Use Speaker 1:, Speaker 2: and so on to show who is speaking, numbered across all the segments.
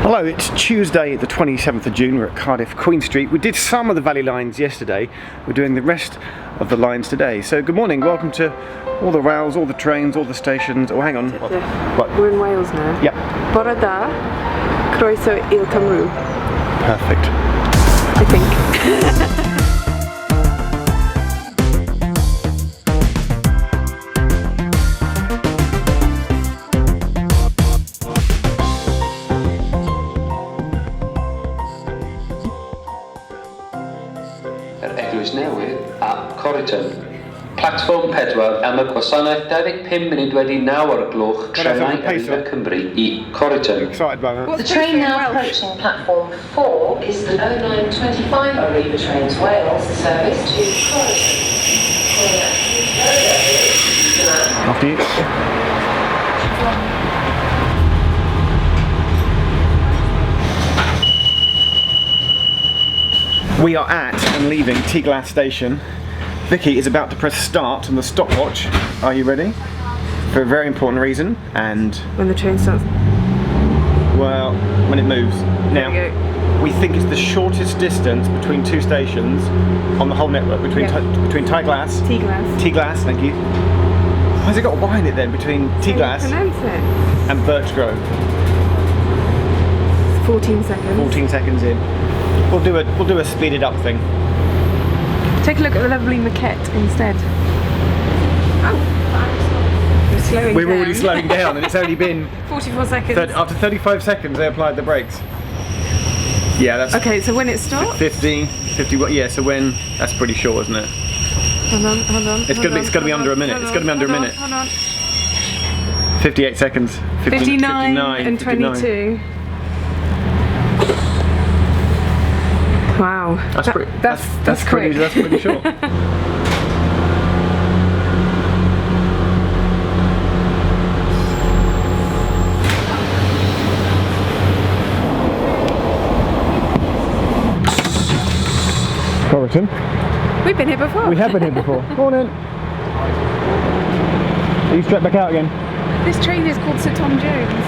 Speaker 1: Hello, it's Tuesday the 27th of June, we're at Cardiff Queen Street. We did some of the Valley lines yesterday, we're doing the rest of the lines today. So good morning, welcome to all the rails, all the trains, all the stations. Oh, hang on.
Speaker 2: What? We're in Wales now.
Speaker 1: Yep.
Speaker 2: Bore da, croeso i'r Cymru.
Speaker 1: Perfect.
Speaker 2: I think.
Speaker 3: Eglwys Newydd a Coryton. Platfform 4 am y gwasanaeth 25 munud wedi 9 o'r gloch trenau Rifau Cymru I Coryton.
Speaker 4: The train now approaching platform 4 is the 0925 Arriva Trains Wales service to Coryton.
Speaker 1: After you. We are at and leaving Tydfil station. Vicky is about to press start on the stopwatch. Are you ready? For a very important reason, and...
Speaker 2: When the train starts?
Speaker 1: Well, when it moves. Now, we think it's the shortest distance between two stations on the whole network, between Tydfil. Tydfil, thank you. Why has it got a Y in it then, between Tydfil and Birchgrove?
Speaker 2: 14 seconds.
Speaker 1: 14 seconds in. We'll do a speeded up thing.
Speaker 2: Take a look at the lovely maquette instead. Oh,
Speaker 1: we're already slowing down, and it's only been
Speaker 2: 44 seconds.
Speaker 1: After 35 seconds, they applied the brakes. Yeah, that's
Speaker 2: okay. So when it stops,
Speaker 1: 51. Yeah, so when that's pretty short, isn't it?
Speaker 2: Hold on.
Speaker 1: It's gonna be under a minute. It's gonna be under a minute.
Speaker 2: Hold on.
Speaker 1: 58 seconds.
Speaker 2: 59 and 22. Wow,
Speaker 1: that's pretty short. Coryton.
Speaker 2: We've been here before.
Speaker 1: We have been here before. Go on in. Are you straight back out again?
Speaker 2: This train is called Sir Tom Jones.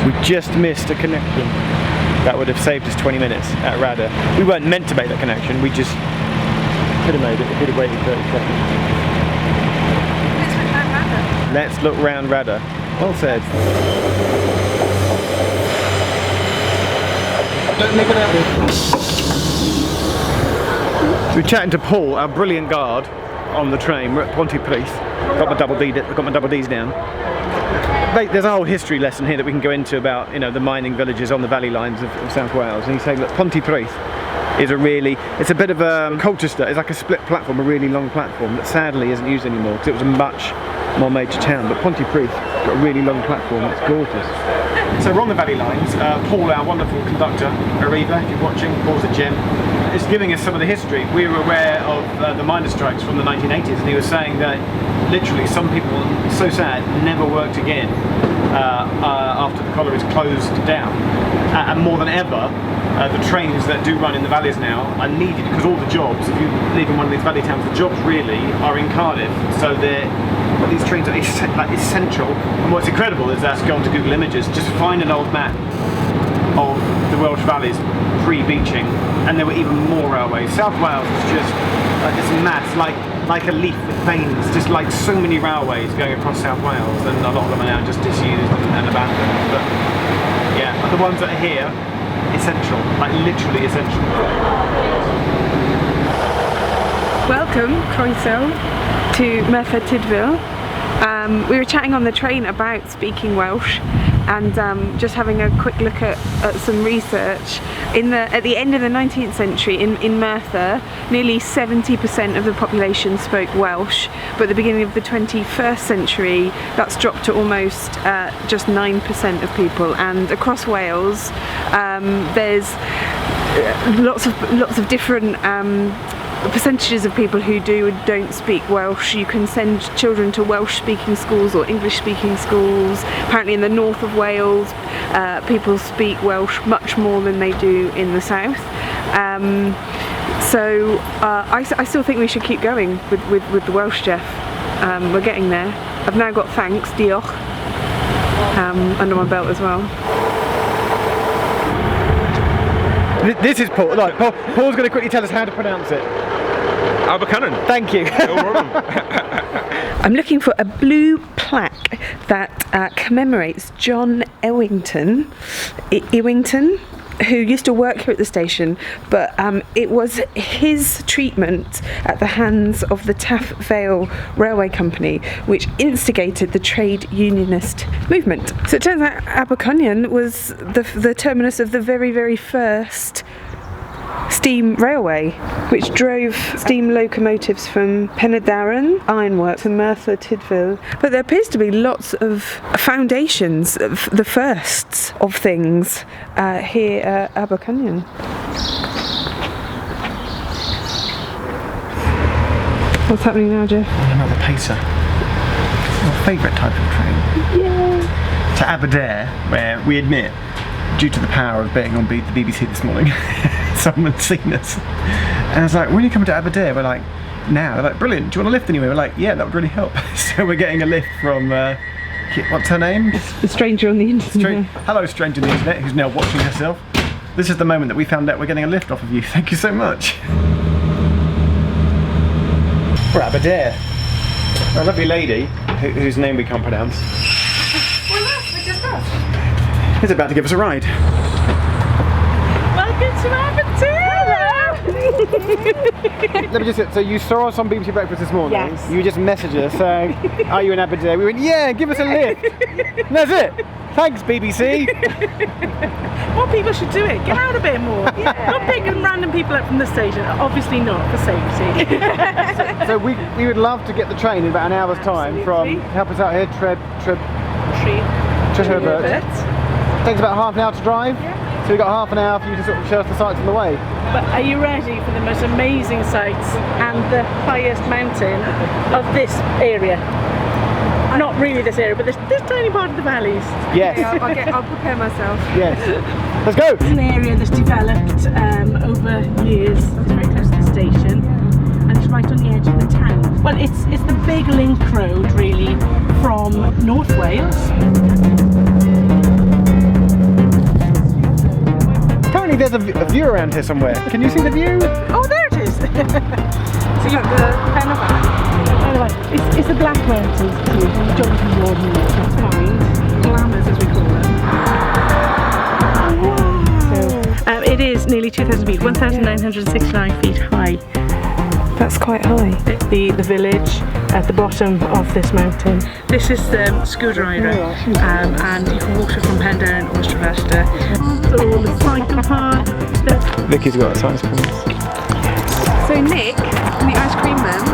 Speaker 1: We just missed a connection. That would have saved us 20 minutes at Radyr. We weren't meant to make that connection, we just could have made it if we'd have waited 30 seconds. Let's look round Radyr. Well said. Don't make it out. So we're chatting to Paul, our brilliant guard on the train. We're at Ponty. Got my double D's down. There's a whole history lesson here that we can go into about, you know, the mining villages on the valley lines of South Wales. And he's saying that Ponty is it's a bit of a Colchester, it's like a split platform, a really long platform that sadly isn't used anymore because it was a much more major town. But Ponty got a really long platform, it's gorgeous. So we're on the valley lines. Paul, our wonderful conductor, Arriva, if you're watching, Paul's a gem, is giving us some of the history. We were aware of the miner strikes from the 1980s, and he was saying that literally some people, so sad, never worked again after the collieries closed down. And more than ever, the trains that do run in the valleys now are needed because all the jobs, if you live in one of these valley towns, the jobs really are in Cardiff. So these trains are essential. And what's incredible is that, go onto Google Images, just find an old map of the Welsh valleys pre-beaching, and there were even more railways. South Wales was just this mass, like a leaf with veins, just like so many railways going across South Wales, and a lot of them are now just disused and abandoned. But yeah, the ones that are here, essential, like literally essential.
Speaker 2: Welcome, Croeso, to Merthyr Tydfil. We were chatting on the train about speaking Welsh and just having a quick look at some research. At the end of the 19th century in Merthyr, nearly 70% of the population spoke Welsh, but at the beginning of the 21st century that's dropped to almost just 9% of people. And across Wales there's lots of different percentages of people who do and don't speak Welsh. You can send children to Welsh speaking schools or English speaking schools. Apparently in the north of Wales people speak Welsh much more than they do in the south. So I still think we should keep going with the Welsh Jeff. We're getting there. I've now got thanks, diolch, under my belt as well.
Speaker 1: This is Paul. Like, Paul's going to quickly tell us how to pronounce it.
Speaker 5: Abercynon.
Speaker 1: Thank you.
Speaker 5: No problem.
Speaker 2: I'm looking for a blue plaque that commemorates John Ewington, who used to work here at the station, but it was his treatment at the hands of the Tydfil Railway Company which instigated the trade unionist movement. So it turns out Abercynon was the terminus of the very, very first steam railway, which drove steam locomotives from Aberdare ironworks to Merthyr Tydfil. But there appears to be lots of foundations of the firsts of things here at Abercynon. What's happening now, Jeff?
Speaker 1: Another pacer. Your favourite type of train.
Speaker 2: Yeah.
Speaker 1: To Aberdare, where we admit, due to the power of betting on the BBC this morning, someone's seen us. And I was like, when are you coming to Aberdare? We're like, now. They're like, brilliant, do you want a lift anyway? We're like, yeah, that would really help. So we're getting a lift from, what's her name?
Speaker 2: The stranger on the internet.
Speaker 1: Hello, stranger on the internet, who's now watching herself. This is the moment that we found out we're getting a lift off of you. Thank you so much. We're at Aberdare. A lovely lady, whose name we can't pronounce,
Speaker 6: Well, that's just us.
Speaker 1: is about to give us a ride.
Speaker 6: Welcome to Aberdare!
Speaker 1: Let me just, so you saw us on BBC Breakfast this morning.
Speaker 6: Yes.
Speaker 1: You just messaged us saying, are you in Aberdare? We went, yeah, give us a lift. And that's it. Thanks, BBC.
Speaker 6: More people should do it. Get out a bit more. Yeah. Not picking random people up from the station. Obviously not, for safety.
Speaker 1: So we would love to get the train in about an hour's time from, help us out here, Treherbert. Takes about half an hour to drive.
Speaker 6: Yeah.
Speaker 1: So we've got half an hour for you to sort of show us the sights on the way.
Speaker 6: But are you ready for the most amazing sights and the highest mountain of this area? Not really this area, but this tiny part of the valleys.
Speaker 1: Yes.
Speaker 2: Okay, I'll prepare myself.
Speaker 1: Yes. Let's go.
Speaker 6: It's an area that's developed over years. It's very close to the station, and it's right on the edge of the town. Well, it's the big link road really from North Wales.
Speaker 1: Apparently there's a view around here somewhere. Can you see the view?
Speaker 6: Oh, there it is. So you've got the Penavine. It's the Black Mountains too. Jonathan Ward here. That's fine. Glamours as we call them. So, it is nearly 2,000 feet, 1,969 feet high.
Speaker 2: That's quite high.
Speaker 6: The village at the bottom of this mountain. This is the Scudrider, and you can walk it from Pendarn or Treherbert. All the cycle path.
Speaker 1: Vicky's got a size for us.
Speaker 2: So Nick, the ice cream man,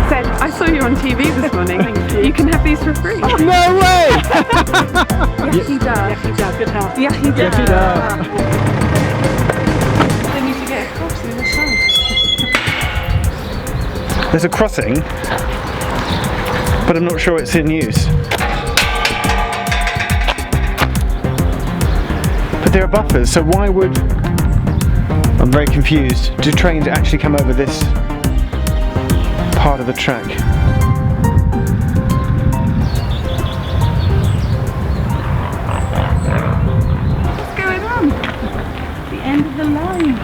Speaker 2: said, I saw you on TV this morning.
Speaker 6: Thank you.
Speaker 2: You can have these for free.
Speaker 1: No way!
Speaker 2: Yachida.
Speaker 6: Good help.
Speaker 2: Yachida. Then you should get a crossing on the side.
Speaker 1: There's a crossing, but I'm not sure it's in use. But there are buffers, so why would... I'm very confused. Do trains actually come over this part of the track?
Speaker 6: What's going on? The end of the line.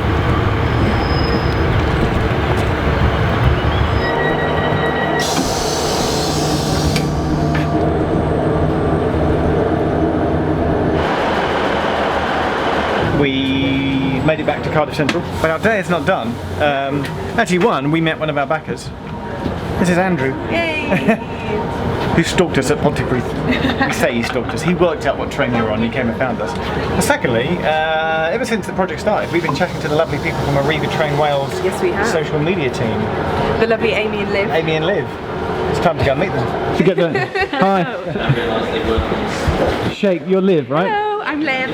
Speaker 1: We made it back to Cardiff Central, but our day is not done. Actually, we met one of our backers. This is Andrew.
Speaker 2: Yay!
Speaker 1: Who stalked us at Ponty. We say he stalked us. He worked out what train you were on. He came and found us. And secondly, ever since the project started, we've been chatting to the lovely people from Arriva Train Wales
Speaker 2: Yes, we have.
Speaker 1: social media team.
Speaker 2: The lovely Amy and Liv.
Speaker 1: Amy and Liv. It's time to go and meet them. To get the hi. Shake, you're Liv, right?
Speaker 2: Hello, I'm Liv.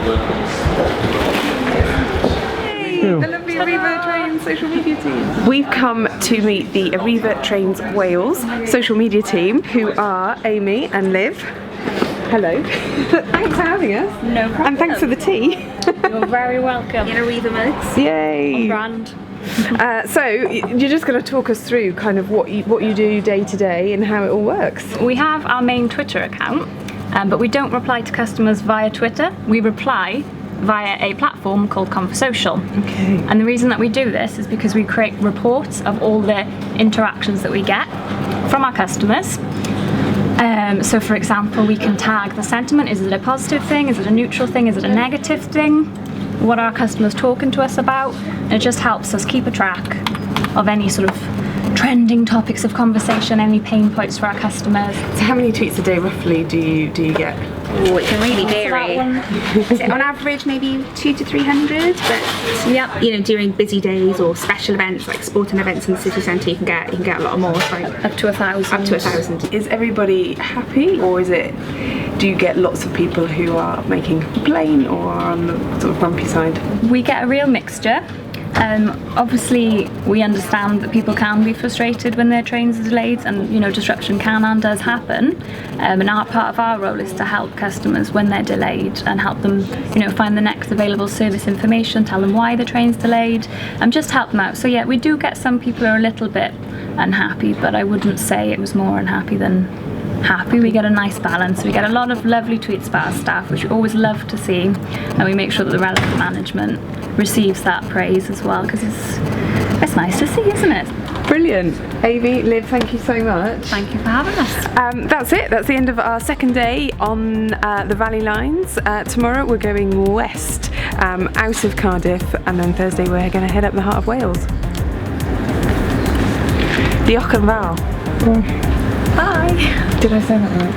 Speaker 2: Hey,
Speaker 1: Cool.
Speaker 2: the lovely Arriva Trains social media team. We've come to meet the Arriva Trains Wales social media team, who are Amy and Liv. Hello. Thanks for having us.
Speaker 7: No problem.
Speaker 2: And thanks for the tea.
Speaker 7: You're very welcome. In Arriva Milks.
Speaker 2: Yay.
Speaker 7: Brand.
Speaker 2: So you're just going to talk us through kind of what you do day to day and how it all works.
Speaker 7: We have our main Twitter account, but we don't reply to customers via Twitter. We reply via a platform called Conversocial.
Speaker 2: Okay.
Speaker 7: And the reason that we do this is because we create reports of all the interactions that we get from our customers. So for example, we can tag the sentiment. Is it a positive thing? Is it a neutral thing? Is it a negative thing? What are our customers talking to us about? And it just helps us keep a track of any sort of trending topics of conversation, any pain points for our customers.
Speaker 2: So how many tweets a day roughly do you get?
Speaker 8: Oh, it can really vary. Is it on average maybe 200 to 300? But
Speaker 7: Yep.
Speaker 8: you know, during busy days or special events like sporting events in the city centre, you can get a lot more. So
Speaker 7: Up to 1,000.
Speaker 8: up to 1,000.
Speaker 2: Is everybody happy, or do you get lots of people who are making a complaint or are on the sort of grumpy side?
Speaker 7: We get a real mixture. Obviously, we understand that people can be frustrated when their trains are delayed, and you know, disruption can and does happen. And our part of our role is to help customers when they're delayed and help them, you know, find the next available service information, tell them why the train's delayed, and just help them out. So yeah, we do get some people who are a little bit unhappy, but I wouldn't say it was more unhappy than happy. We get a nice balance. We get a lot of lovely tweets about our staff, which we always love to see, and we make sure that the relevant management receives that praise as well, because it's nice to see, isn't it?
Speaker 2: Brilliant. Amy, Liv, thank you so much.
Speaker 7: Thank you for having us.
Speaker 2: That's it. That's the end of our second day on the Valley Lines. Tomorrow we're going west, out of Cardiff, and then Thursday we're going to head up the heart of Wales. Diolch yn fawr.
Speaker 7: Bye.
Speaker 2: Did I say that right?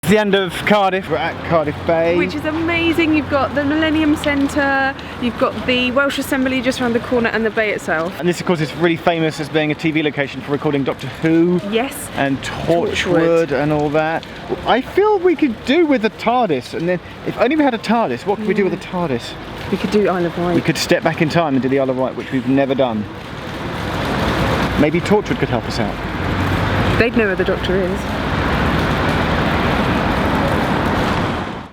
Speaker 1: It's the end of Cardiff. We're at Cardiff Bay.
Speaker 2: Which is amazing. You've got the Millennium Centre, you've got the Welsh Assembly just around the corner, and the bay itself.
Speaker 1: And this, of course, is really famous as being a TV location for recording Doctor Who.
Speaker 2: Yes.
Speaker 1: And Torchwood and all that. I feel we could do with a TARDIS, and then if only we had a TARDIS, what could we do with a TARDIS?
Speaker 2: We could do Isle of Wight.
Speaker 1: We could step back in time and do the Isle of Wight, which we've never done. Maybe Torchwood could help us out.
Speaker 2: They'd know where the Doctor is.